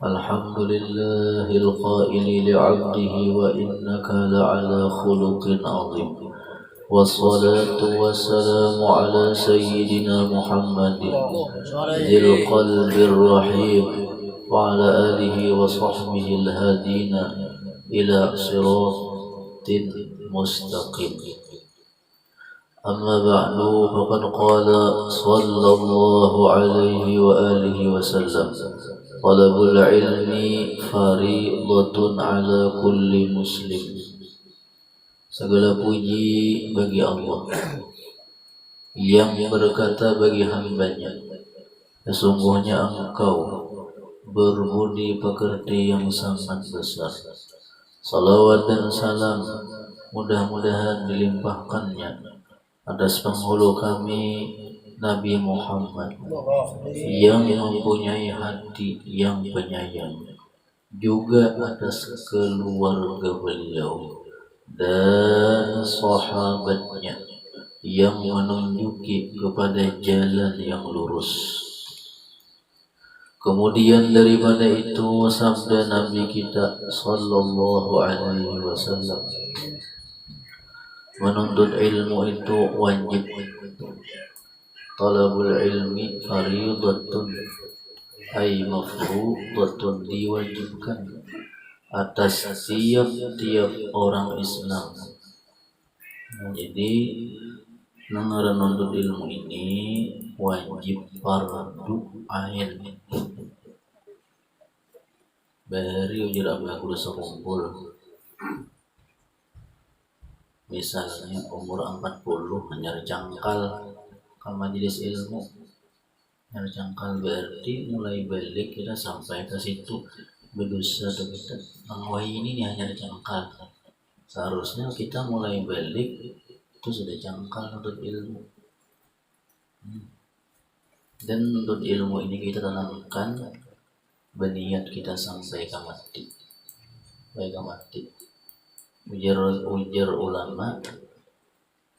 الحمد لله القائل لعبده وإنك لعلى خلق عظيم، والصلاة والسلام على سيدنا محمد ذي القلب الرحيم وعلى آله وصحبه الهادين إلى صراط مستقيم. أما بعد فقد قال صلى الله عليه وآله وسلم: طلب العلم فريضة على كل muslim. Segala puji bagi Allah yang berkata bagi hambanya, sesungguhnya engkau berbudi pekerti yang sangat besar. Salawat dan salam mudah-mudahan dilimpahkannya atas penghulu kami Nabi Muhammad yang mempunyai hati yang penyayang, juga atas keluarga beliau dan sahabatnya yang menunjuki kepada jalan yang lurus. Kemudian daripada itu sabda Nabi kita sallallahu alaihi wasallam, menuntut ilmu itu wajib. Talabul ilmi faridatun ay mafrudatun, diwajibkan atas tiap-tiap orang Islam. Jadi menuntut ilmu ini wajib fardu ain. Bahari ujar aku dosa kumpul. Misalnya umur 40 nyari cangkal ke majelis ilmu, nyari cangkal berarti mulai balik kita sampai ke situ berdosa atau kita mengwahi ini nih nyari cangkal. Seharusnya kita mulai balik itu sudah cangkal untuk ilmu. Dan untuk ilmu ini kita tanamkan berniat kita sampai ke mati. Baik mati. Ujar ulama,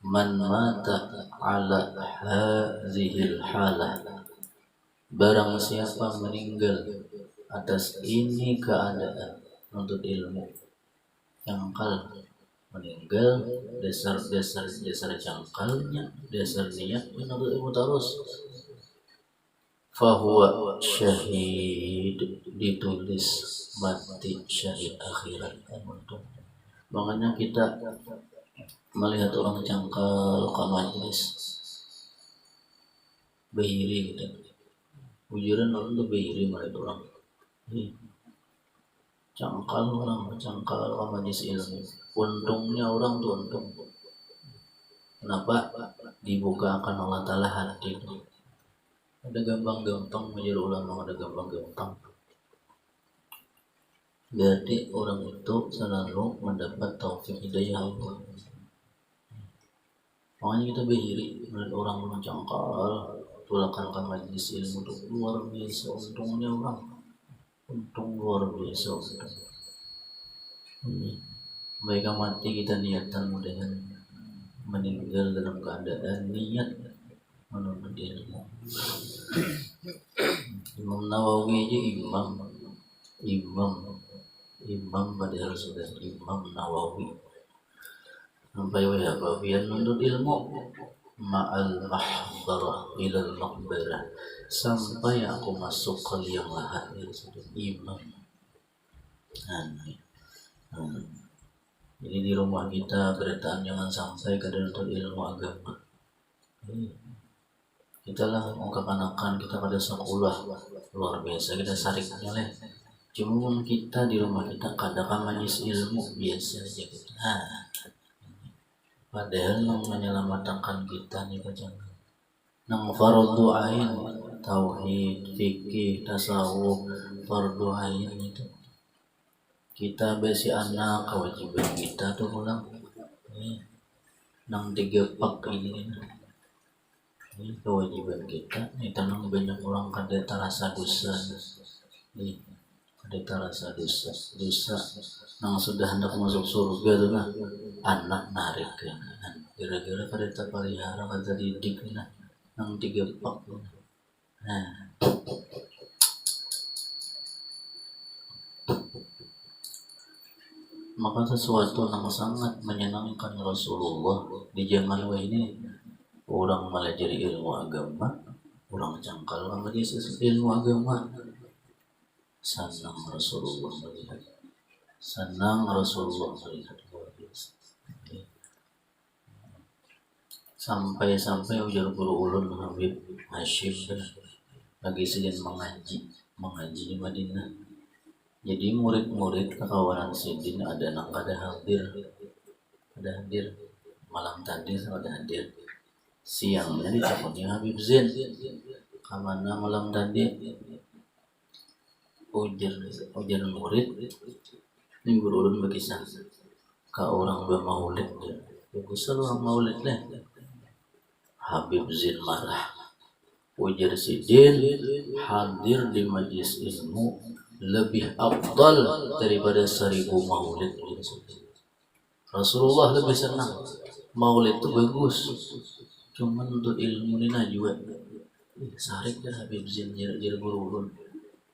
man mata ala hazihil halah, barang siapa meninggal atas ini keadaan untuk ilmu, cangkal, meninggal dasar cangkalnya, dasar niatnya untuk ilmu terus, fahuwa syahid, ditulis mati syahid akhirat. Makanya kita melihat orang cangkal ke majelis behiri gitu, ujuran orang tuh behiri melihat orang cangkal ke majelis ilmu. Untungnya orang tuh untung. Kenapa? Dibukakan Allah Ta'ala hati itu. Ada gampang-gampang menjadi ulama, ada gampang-gampang. Berarti orang itu selalu mendapat taufik hidayah Allah. Makanya kita behiri melihat orang cangkal, tulakan ke majelis ilmu itu luar biasa untungnya orang. Untung luar biasa untung. Baik mati kita niatan mudahan meninggal dalam keadaan niat menuntut ilmu. Imam Nawawi aja imam padahal sudah Imam Nawawi sampai wahabian menuntut ilmu ma'al mahdharah ilal maqbarah, sampai aku masuk ke liang lahat. Imam jadi di rumah kita beritaan jangan sampai ke menuntut ilmu agama. Kita lah mau kekanakan kita pada sekolah luar biasa, kita sariknya lah. Cuma kita di rumah kita kadang majelis ilmu biasa aja gitu. Padahal yang menyelamatkan kita nih jangan. Nang fardu ain, tauhid, fikih, tasawuf, fardu ain itu. Kita besi anak kewajiban kita tuh pulang. Nang 3 pak ini. Ini kewajiban kita. Nih tenang banyak orang kadeta rasa dosa. Nih kadeta rasa dosa. Nang sudah hendak masuk surga tuh nah, anak narik kan. Gara-gara kadeta pelihara kada didik nah. Nang 3 pak. maka sesuatu yang sangat menyenangkan Rasulullah di zaman ini. Orang melajari ilmu agama, orang cangkal melajari ilmu agama. Senang Rasulullah melihat, senang Rasulullah melihat luar biasa. Sampai ujar guru ulun Habib Hashim lagi sedang mengaji di Madinah. Jadi murid-murid kekawanan Sidin ada hadir malam tadi ada hadir. Siangnya dicampurnya Habib Zain kamana malam tadi ujar murid ini guru ulun berkisah ka orang bermaulid bagus orang maulid lah. Habib Zain marah ujar Sidin hadir di majlis ilmu lebih afdal daripada 1000 maulid. Rasulullah lebih senang maulid itu bagus, cuman untuk ilmu ini najwa sarik dah Habib Zain jar guru.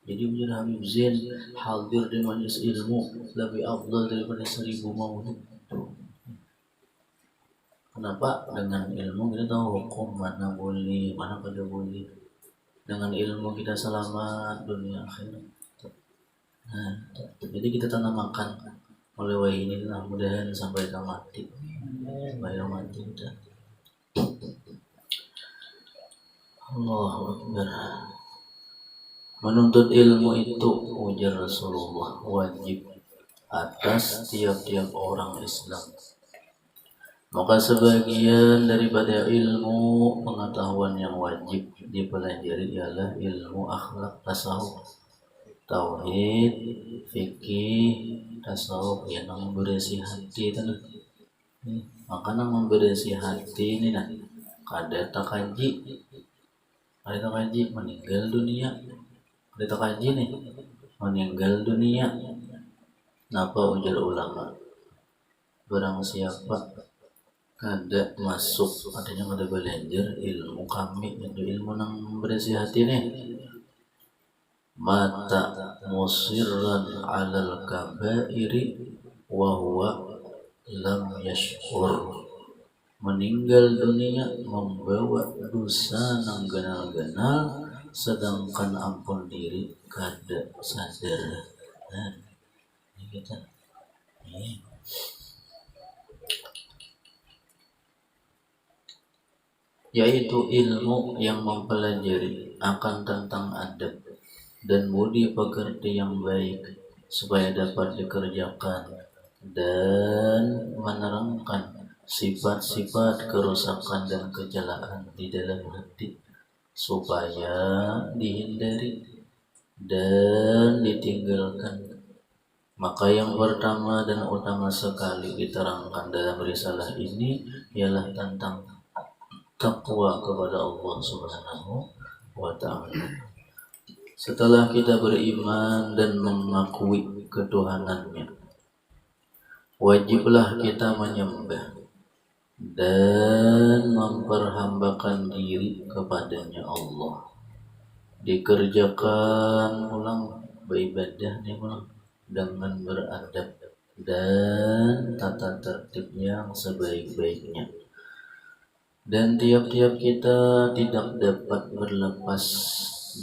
Jadi ujar Habib Zain hadir di majlis ilmu lebih afdal daripada 1000 maulid. Kenapa? Dengan ilmu kita tahu hukum mana boleh, mana tidak boleh. Dengan ilmu kita selamat dunia akhirat. Nah, jadi kita tanamkan mulai wahai ini lah, mudahan sampai kita mati. Bayar mati kita. Allahu Akbar. Menuntut ilmu itu ujar Rasulullah wajib atas tiap-tiap orang Islam. Maka sebagian daripada ilmu pengetahuan yang wajib dipelajari ialah ilmu akhlak tasawuf, tauhid, fikih, tasawuf yang memberesi hati itu. Maka nang memberesi hati ini nah kada takaji meninggal dunia. Kada takaji nih meninggal dunia. Napa ujar ulama? Barang siapa kada masuk artinya kada belajar ilmu kami itu ilmu nang berisi hati nih mata musirran alal kabairi wa huwa lam yashkur, meninggal dunia membawa dosa nang ganal-ganal sedangkan ampun diri kada sadar. Nah, ini kita yaitu ilmu yang mempelajari akan tentang adab dan budi pekerti yang baik supaya dapat dikerjakan dan menerangkan sifat-sifat kerusakan dan kecelaan di dalam hati supaya dihindari dan ditinggalkan. Maka yang pertama dan utama sekali diterangkan dalam risalah ini ialah tentang takwa kepada Allah Subhanahu wa ta'ala. Setelah kita beriman dan mengakui ketuhanannya, wajiblah kita menyembah dan memperhambakan diri kepadanya Allah. Dikerjakan ulang beribadahnya ulang dengan beradab dan tata tertib yang sebaik-baiknya. Dan tiap-tiap kita tidak dapat berlepas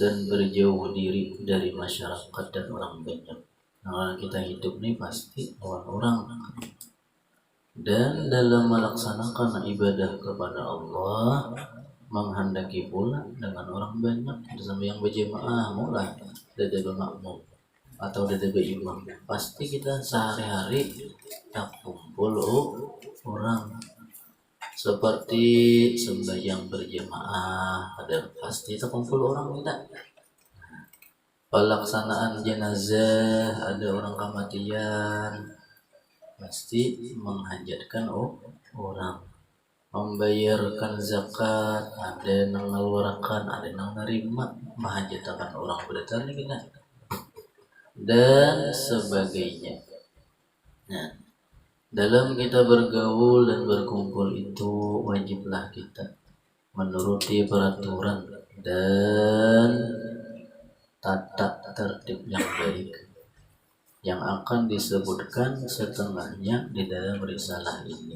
dan berjauh diri dari masyarakat dan orang banyak. Nah, kita hidup ini pasti orang-orang. Dan dalam melaksanakan ibadah kepada Allah, menghendaki pula dengan orang banyak. Sampai yang berjemaah mulai dari bermakmum atau dari berimam. Pasti kita sehari-hari tak kumpul orang. Seperti sembahyang berjemaah ada pasti terkumpul orang kita. Pelaksanaan jenazah ada orang kematian pasti menghajatkan orang. Membayarkan zakat ada yang mengeluarkan, ada yang menerima menghajatkan orang berarti kita dan sebagainya. Nah, dalam kita bergaul dan berkumpul itu wajiblah kita menuruti peraturan dan tata tertib yang baik yang akan disebutkan setengahnya di dalam risalah ini.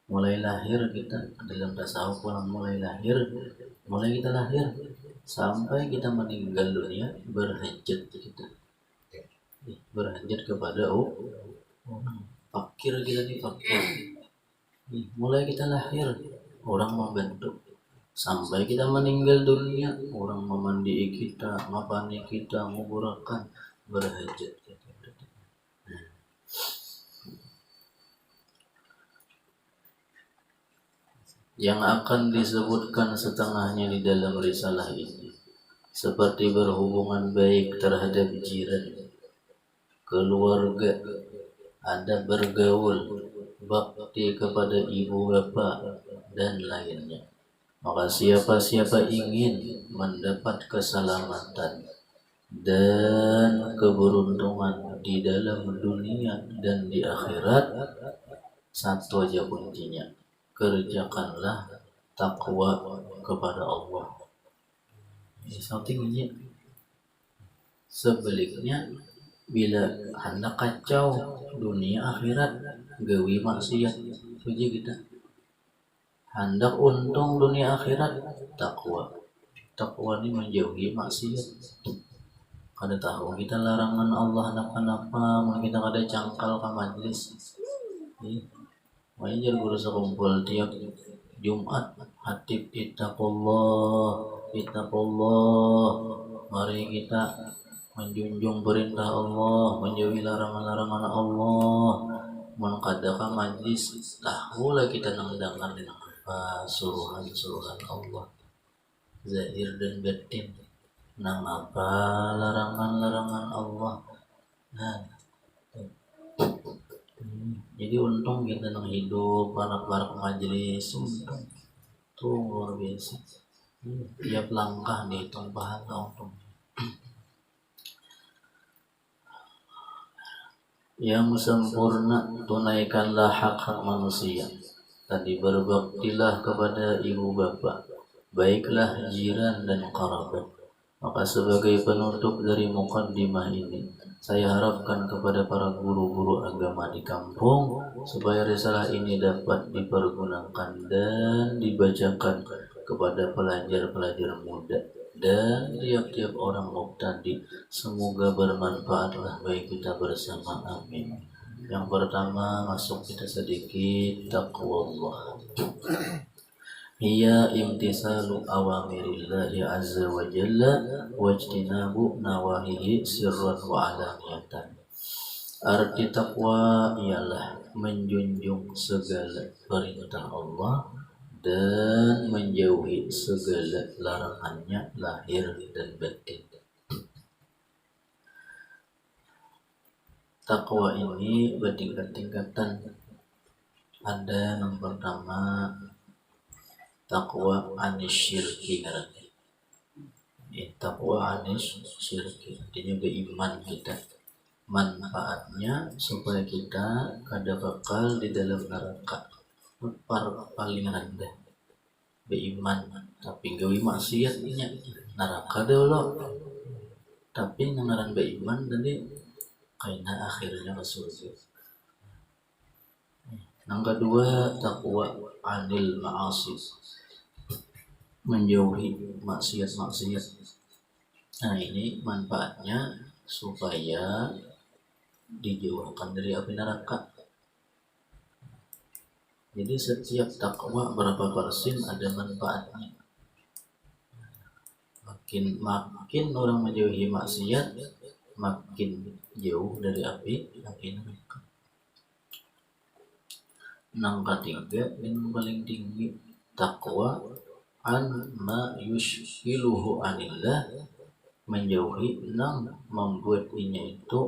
Mulai lahir kita dalam tasawuf, mulai kita lahir sampai kita meninggal dunia berhajat kita, berhajat kepada fakir kita nih, fakir. Mulai kita lahir orang membentuk sampai kita meninggal dunia orang memandi kita, mapani kita, nguburakan, berhajat kita. Yang akan disebutkan setengahnya di dalam risalah ini, seperti berhubungan baik terhadap jiran, keluarga, ada bergaul, bakti kepada ibu bapa dan lainnya. Maka siapa-siapa ingin mendapat keselamatan dan keberuntungan di dalam dunia dan di akhirat, satu aja kuncinya, kerjakanlah takwa kepada Allah. Something ini. Sebaliknya, bila hendak kacau dunia akhirat, gawi maksiat, puji kita. Hendak untung dunia akhirat, takwa. Takwa ini menjauhi maksiat. Kada tahu kita larangan Allah napa-napa, kita kada cangkal ke majlis. Wajar guru sekumpul tiap Jumat, hatib ittaqullah. Mari kita menjunjung perintah Allah, menjauhi larangan-larangan Allah. Mengkadaka majlis, tahulah kita nangdangan dengan apa suruhan-suruhan Allah, zahir dan batin, nang apa larangan-larangan Allah. Jadi untung kita nang hidup anak-anak majelis, untung tuh luar biasa. Tiap langkah dihitung pahala untung. Yang sempurna, tunaikanlah hak-hak manusia. Tadi berbaktilah kepada ibu bapa, baiklah jiran dan kerabat. Maka sebagai penutup dari mukaddimah ini, saya harapkan kepada para guru-guru agama di kampung supaya risalah ini dapat dipergunakan dan dibacakan kepada pelajar-pelajar muda dan tiap-tiap orang muqtadi. Semoga bermanfaatlah bagi kita bersama, amin. Yang pertama, masuk kita sedikit taqwallah. Hiya imtisalu awamirillahi azza wa jalla wajtinabu nawahihi sirran wa alaniyatan. Arti takwa ialah menjunjung segala perintah Allah dan menjauhi segala larangannya lahir dan batin. Takwa ini bertingkat-tingkatan. Ada yang pertama, takwa anis syirki. Takwa anis syirki artinya beriman kita. Manfaatnya supaya kita kada kekal di dalam neraka. Paling rendah beriman tapi gawi maksiat nya neraka dulu. Tapi ngaran beriman tadi karena akhirnya ke surga. Yang kedua, takwa anil ma'asi, menjauhi maksiat-maksiat. Nah, ini manfaatnya supaya dijauhkan dari api neraka. Jadi setiap takwa berapa persen ada manfaatnya. Makin orang menjauhi maksiat, makin jauh dari api neraka. Yang ketiga, yang paling tinggi, takwa an ma yushkiluhu anillah, menjauhi yang membuat ini itu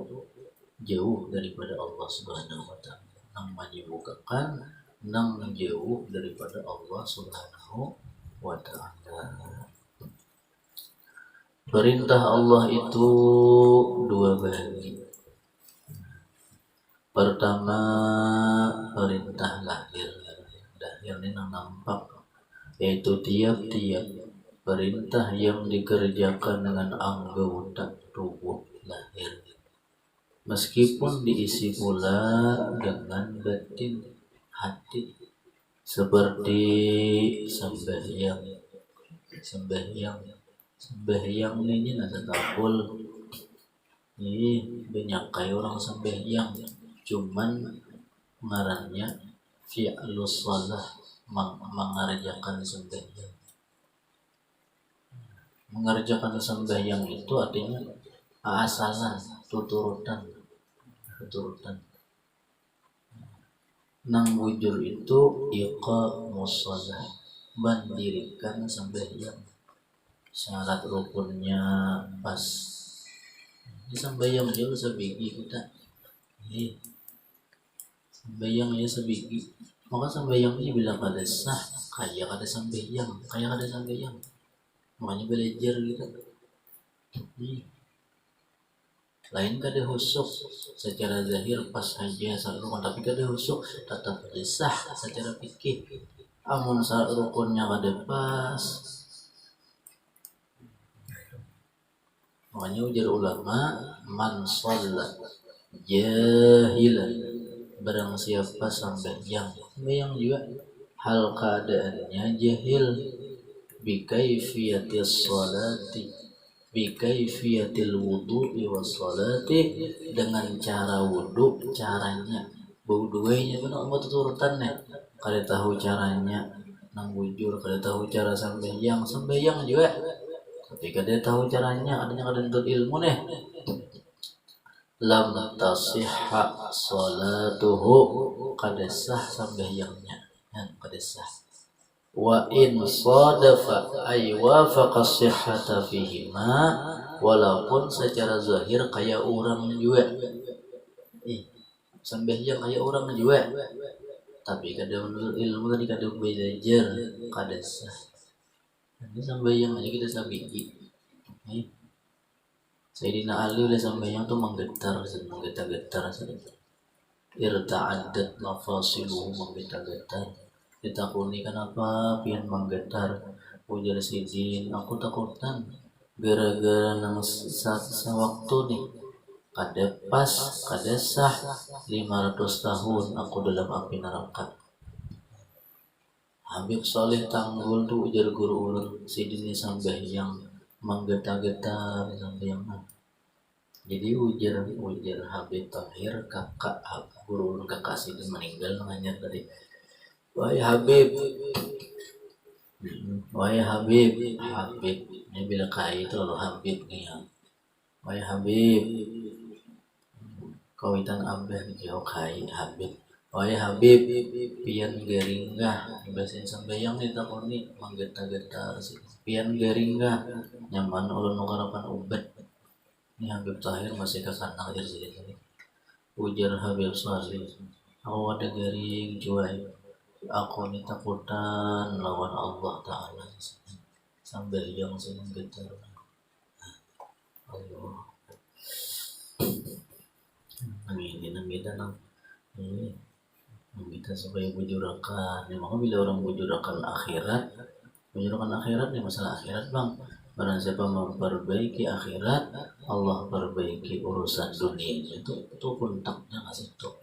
jauh daripada Allah Subhanahu wa taala, yang menyibukkan, yang menjauh daripada Allah Subhanahu wa taala. Perintah Allah itu dua bagi. Pertama, perintah lahir ini nampak, yaitu tiap-tiap perintah yang dikerjakan dengan anggota tubuh lahir. meskipun diisi pula dengan batin hati, seperti sembahyang. Sembahyang ini nasa tabul ini banyak kayak orang sembahyang, cuman ngarannya fi'lus shalah, mengerjakan sembahyang. Mengerjakan sembahyang itu artinya asalan, tuturutan. Nang bujur itu iqamus shalah, mendirikan sembahyang. Syarat rukunnya pas. Ini sembahyang aja sabigi kita. Sembahyang aja sabigi. Maka sembahyang ini bila kada sah, kaya kada sembahyang. Makanya belajar gitu. Lain kada husuk secara zahir pas haji asal rukun, tapi kada husuk tetap sah secara fikih. Amun syarat rukunnya kada pas, makanya ujar ulama, man shalla jahilan, barang siapa sembahyang juga hal keadaannya jahil, bikaifiyatis sholati, bikaifiyatil wudu'i was sholati, dengan cara wudu, caranya wudunya benar mau turutan nih, kada tahu caranya nang bujur, kada tahu cara sembahyang juga tapi kada tahu caranya, adanya kada nuntut ilmu nih, lam tasihha sholatuhu, kada sah sembahyangnya, kada sah. Wa in sadafa ay wafaqa sihhata fihima, walaupun secara zahir kayak orang juga, sembahyang kayak orang juga, tapi kada menurut ilmu tadi kada belajar, kada sah. Ini sembahyang aja kita sabiki. Sayyidina Ali oleh sembahyang tuh menggetar saja. Irta'addat nafasiluhu, menggetar-getar. Ditakuni kenapa pian menggetar? Ujar Sidin, aku takutan gara-gara nang sewaktu nih kada pas, kada sah 500 tahun aku dalam api neraka. Habib Saleh Tanggul tuh ujar guru ulun, Sidin sembahyang menggetar-getar sembahyang. Jadi ujar Habib Tahir, kakak guru ulun, kakak Sidin meninggal nanya tadi, wahai Habib, ini bila kai itu lalu Habib nih ya. Wahai Habib, kawitan abah jauh kai Habib. Wahai Habib, pian geringgah, bahasa sembahyang ditakoni menggetar-getar sih. Pian geringgah, nyaman ulun ngarapan ubat. Ini Habib Tahir masih kekanang aja sih. Ujar Habib Saleh, aku ada garing cuai. Aku ni takutan lawan Allah Ta'ala sambil yang senang getar. Allah amin kita supaya bujurakan. Memang bila orang bujurakan akhirat ni masalah akhirat bang. Barang siapa memperbaiki akhirat, Allah perbaiki urusan dunia. Itu pun taknya kasih tuh.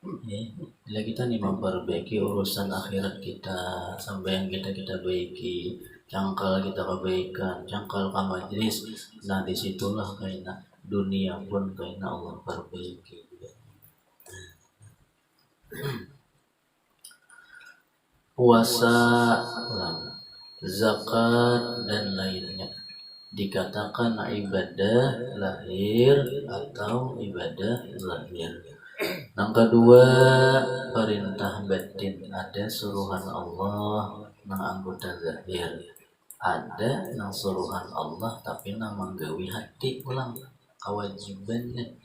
Bila kita nih memperbaiki urusan akhirat kita, sampai yang kita baiki, cangkal kita kebaikan, cangkal ke majlis, nah disitulah kayaknya dunia pun kayaknya Allah perbaiki. Puasa, zakat dan lainnya dikatakan ibadah lahir atau ibadah zahir. Yang kedua, perintah batin, ada suruhan Allah nang anggota zahir, ada nang suruhan Allah tapi nang menggawi hati ulang kewajibannya.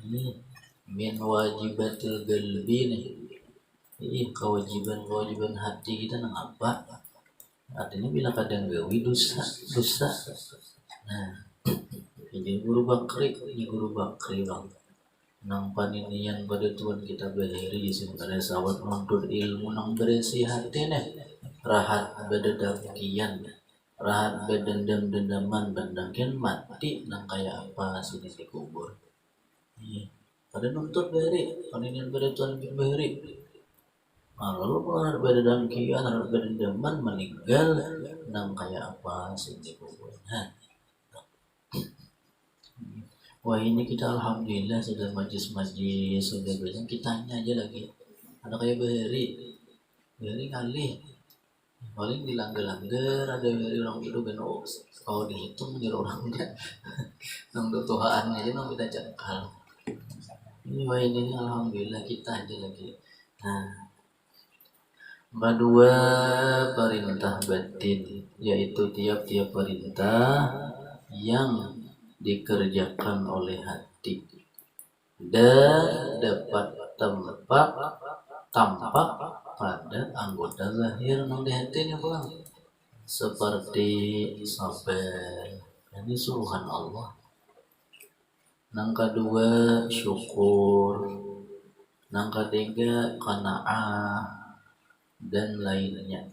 Ini min wajibatil qalbi nih. Ini kewajiban hati kita nang apa? Artinya bila kadang gawi dosa. Nah, ini guru bakri bang. Nang paninian pada Tuhan kita berdiri di sini pada sahabat menuntut ilmu nang berisi hati nih, rahat bededamkian, rahat bedendam-dendaman bandangkian mati nang kayak apa sini di kubur. Iya. Pada nuntut beri, pada niat beri tuan beri. Nah, lalu kalau beri dan kian, harus beri deman meninggal, nang kayak apa sih ini pokoknya. Wah ini kita alhamdulillah sudah majlis-majlis, sudah biasa kitanya aja lagi. Ada kayak beri kali. Paling dilanggar-langgar ada dari orang itu kan kalau dihitung jadi orangnya nang Tuhan aja nang kita cakal. Ini wah ini alhamdulillah kita aja lagi. Nah, kedua perintah batin yaitu tiap-tiap perintah yang dikerjakan oleh hati dan dapat tampak pada anggota zahir nang di hatinya pulang seperti sabar ini suruhan Allah. Nang kedua syukur, nang ketiga qanaah dan lainnya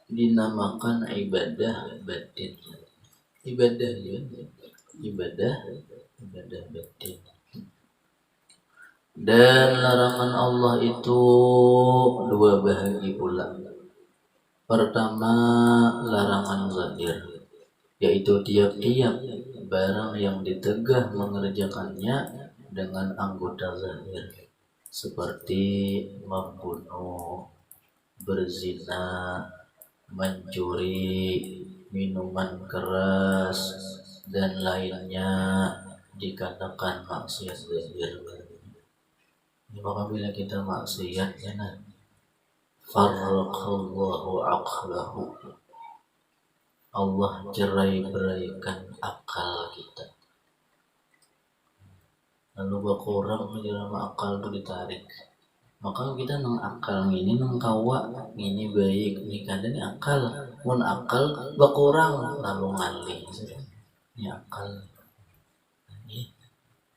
dinamakan ibadah batin. Ibadah ya, ibadah batin. Dan larangan Allah itu dua bahagi pula. Pertama, larangan zahir, yaitu tiap-tiap barang yang ditegah mengerjakannya dengan anggota zahir, seperti membunuh, berzina, mencuri, minuman keras, dan lainnya dikatakan maksiat zahir. Apabila kita maksiat ya nah, farraqallahu aqlahu, Allah cerai-beraikan akal kita. Lalu berkurang menjelang akal itu ditarik. Maka kita nang akal ini nang kawa ini baik ini kadang akal mun akal berkurang lalu ngalih ini akal.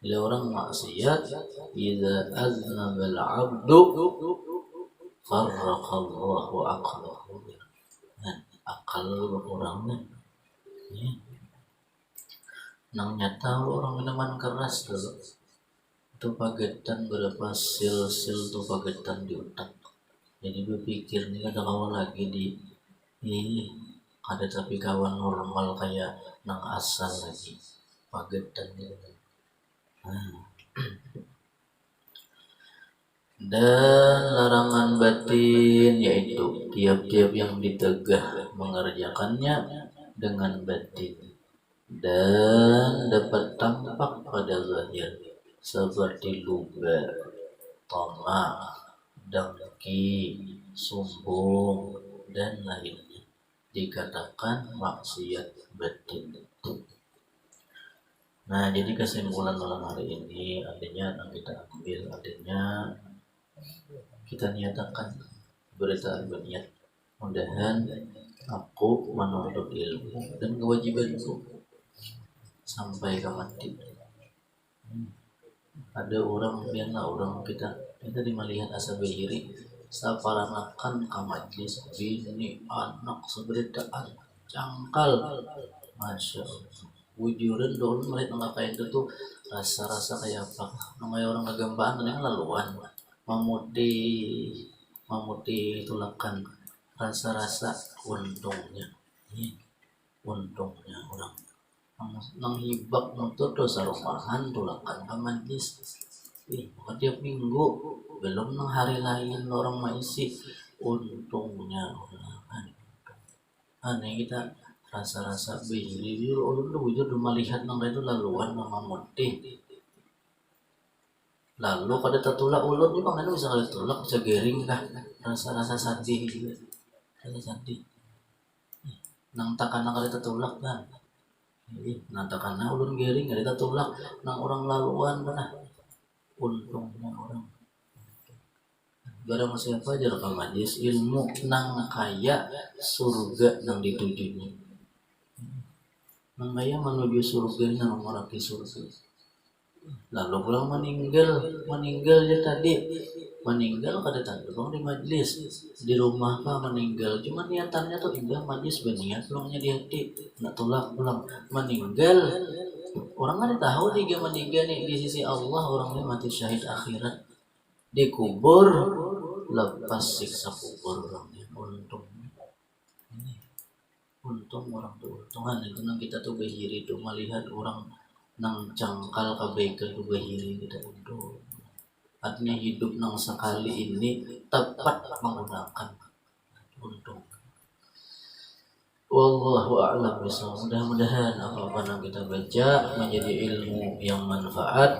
Bila orang maksiat idza aznabal abdu farraqallahu aqlahu, akal berkurangnya ya. Nang nyata orang minuman keras dulu itu pagetan berapa sil tuh pagetan di otak, jadi berpikir nih ada kawan lagi di ada tapi kawan normal kayak nang asal lagi pagetan gitu. Dan larangan batin yaitu tiap-tiap yang ditegah mengerjakannya dengan batin dan dapat tampak pada zahir seperti luba, tamak, dengki, sombong dan lainnya dikatakan maksiat batin. Nah, jadi kesimpulan malam hari ini artinya yang kita ambil artinya kita nyatakan berita berniat mudahan aku menuntut ilmu dan kewajibanku sampai ke mati. Ada orang biarlah orang kita melihat asa behiri saparanakan ka majlis bini anak seberitaan cangkal masya Allah wujuran dong melihat nggak kayak itu tuh rasa-rasa kayak apa namanya orang ngegambaan yang laluan memuti tulakan rasa-rasa untungnya orang nang hibak nuntut dosa rumahan tulakan ke majlis tiap minggu belum nang hari lain orang maisi untungnya orang aneh kita rasa-rasa bihiri ulun tuh wujud melihat nang itu laluan nama mutih lalu kada tertulak ulun juga kan bisa kada tertulak bisa gering kah rasa-rasa sedih gitu rasa sedih nang takana kada tertulak kan nang takana ulun gering kada tertulak nang orang laluan kan untungnya orang barang siapa aja rekam majlis ilmu nang kaya surga nang ditujunya nang kaya menuju surga nang meraki surga lalu pulang meninggal ya tadi meninggal kada tanda bang di majlis di rumah kah meninggal cuma niatannya tuh indah majlis berniat pulangnya di hati nak tolak pulang meninggal Orang kan tahu tiga nih di sisi Allah orangnya mati syahid akhirat dikubur lepas siksa kubur orangnya. Untung orang tuh Tuhan itu nang kita tuh behiri tuh melihat orang nang cangkal kebaikan tuh behiri kita untung. Artinya hidup nang sekali ini tepat menggunakan untung. Wallahu a'lam bishawab. Mudah-mudahan apa-apa yang kita baca menjadi ilmu yang manfaat,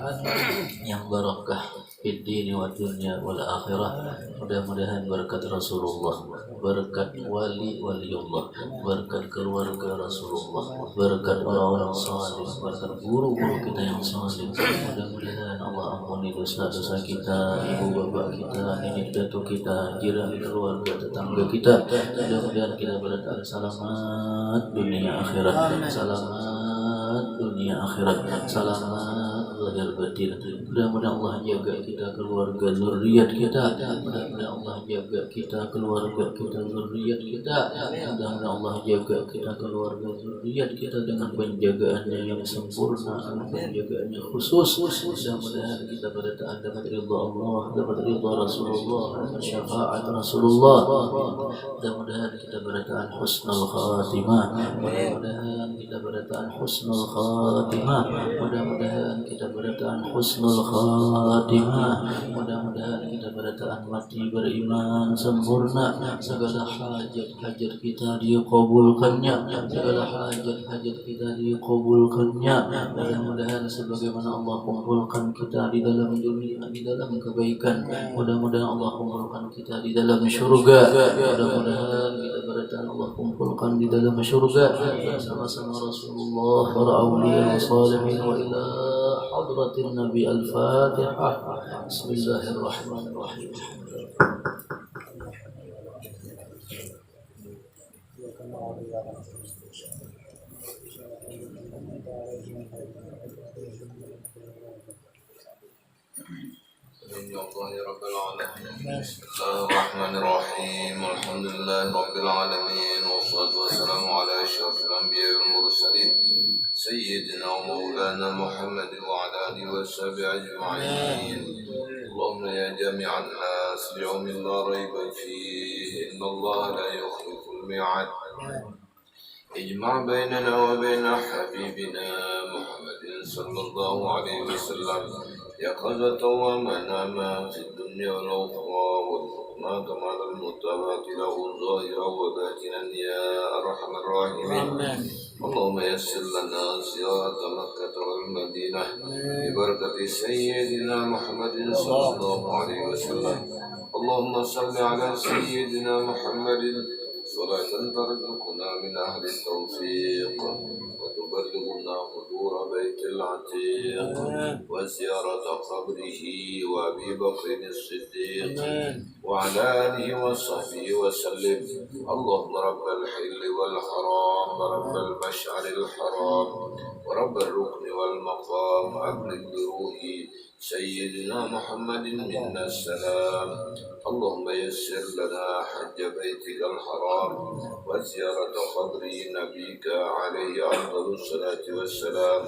yang barakah fid dini wa dunya wal akhirah. Mudah-mudahan berkat Rasulullah, berkat waliullah, berkat keluarga Rasulullah, berkat orang-orang saleh, berkat guru-guru kita yang saleh. Mudah-mudahan Allah ampuni dosa-dosa kita, ibu bapak kita, nenek datuk kita, jiran keluarga tetangga kita. Mudah-mudahan kita berada selamat dunia akhirat, selamat dunia akhirat, selamat lahir batin. Mudah-mudahan Allah jaga kita keluarga zuriat kita, mudah-mudahan Allah jaga kita keluarga kita zuriat kita, mudah-mudahan Allah jaga kita keluarga zuriat kita dengan penjagaannya yang sempurna, penjagaannya khusus. Mudah-mudahan kita berada dapat ridha Allah, dapat ridha Rasulullah, dapat syafaat Rasulullah. Mudah-mudahan kita berada husnul khatimah, mudah-mudahan kita berada husnul khatimah, mudah-mudahan kita berada husnul khatimah, mudah-mudahan kita berada mati beriman sempurna, segala hajat-hajat kita dikabulkannya, segala hajat-hajat kita dikabulkannya. Mudah-mudahan sebagaimana Allah kumpulkan kita di dalam dunia, di dalam kebaikan, mudah-mudahan Allah kumpulkan kita di dalam surga, mudah-mudahan kita berada Allah kumpulkan di dalam surga bersama-sama Rasulullah, para awliya salihin wa ila hadratin Nabi. Al-Fatihah. Bismillahirrahmanirrahim. Bismillahirrahmanirrahim. Alhamdulillahirabbil alamin wassalatu wassalamu ala asyrafil anbiya'i wal mursalin sayyidina wa maulana Muhammadin wa ala alihi washabihi ajma'in. Allahumma ya jami'an nas yawmin la rayba fihi innallaha la yukhliful mi'ad. اجمع بيننا وبين حبيبنا محمد صلى الله عليه وسلم يقظة ومناما في الدنيا والأخرى وارزقنا كمال المتابعة له ظاهرا وباطنا يا أرحم الراحمين. اللهم يسر لنا زيارة مكة والمدينة ببركة سيدنا محمد صلى الله عليه وسلم. اللهم صل على سيدنا محمد صلاة ترزقنا من أهل التوفيق وتبلغنا حضور بيت العتيق وزيارة قبره وأبي بكر الصديق وعلى آله وصحبه وسلم. اللهم رب الحل والحرام ورب المشعر الحرام ورب الركن والمقام أبلغ بروحي سيدنا محمد منا السلام. اللهم يسر لنا حج بيتك الحرام وزيارة قبر نبيك عليه أفضل الصلاة والسلام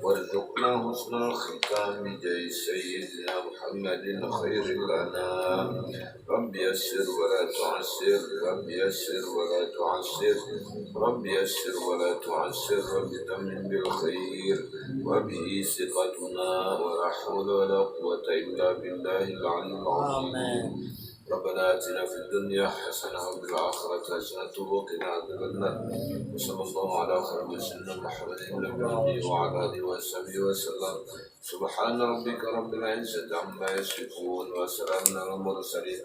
وارزقنا حسن الختام بجاه سيدنا محمد خير الأنام. رب يسر ولا تعسر، رب يسر ولا تعسر، رب يسر ولا تعسر، رب تمن بالخير وبه ثقتنا ولا حول ولا قوة إلا بالله العلي العظيم. ربنا آتنا في الدنيا حسنة وفي الآخرة حسنة وقنا عذاب النار. وصلى الله على خير سيدنا محمد النبي وعلى آله وصحبه وسلم. سبحان ربك رب العزة عما يصفون وسلام على المرسلين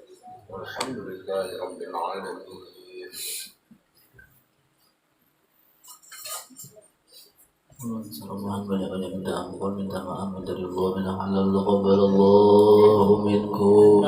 والحمد لله رب العالمين. Salamualaikum, banyak-banyak minta ampun, minta maaf, minta ridho, minta halal, qabbalallahu minkum.